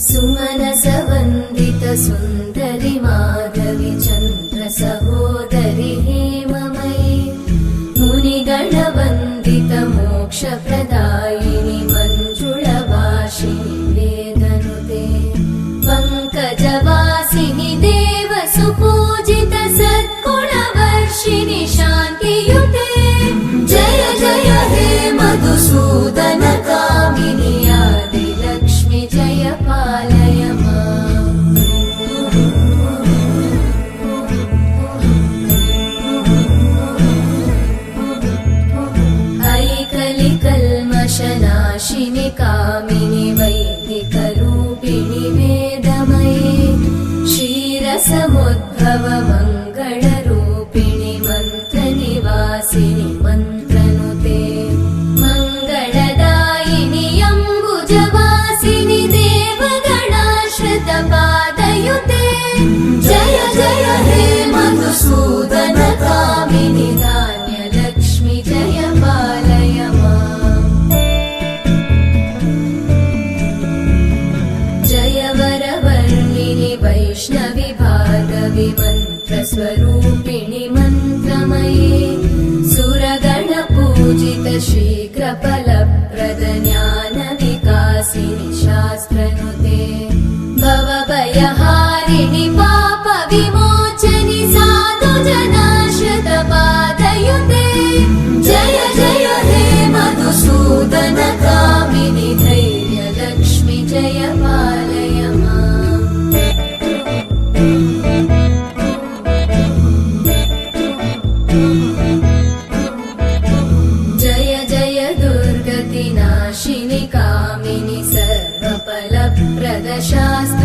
सुमनसवन्दित सुन्दरि माधवि चन्द्र सहोदरि हेममयि मुनिगणवन्दित मोक्षप्रदायिनि मञ्जुळवासिनि वेदनुते पङ्कजवासिनि देवसुपूजित सद्गुणवर्षिणि शान्तियुते जय जय हे मधुसूदन कामिनि आदिलक्ष्मि जय पालय माम् ऐकलिकल्मषनाशिनि कामिनि वैदिकरूपिणि वेदमये क्षीरसमुद्भव मङ्गलरूपिणि मन्त्रनिवासिनि मन्त्रनुते मङ्गलदायिनि अम्बुजवासिनि देवगणाश्रितपादयुते जय जय हे मधुसूदन कामिनि धान्यलक्ष्मि जय पालय माम् जय वरवर्णिनि वैष्णवि भार्गवि मन्त्रस्वरूपिणि मन्त्रमये सुरगणपूजित शीघ्रफलप्रद ज्ञानविकासिनि शास्त्रनुते भवभयहारिणि पापविमोचनि साधुजनाश्रितपादयुते जय जय हे मधुसूदन कामिनि धैर्यलक्ष्मि जय पालय माम् जय जय दुर्गतिनाशिनि कामिनि सर्वफलप्रद शास्त्र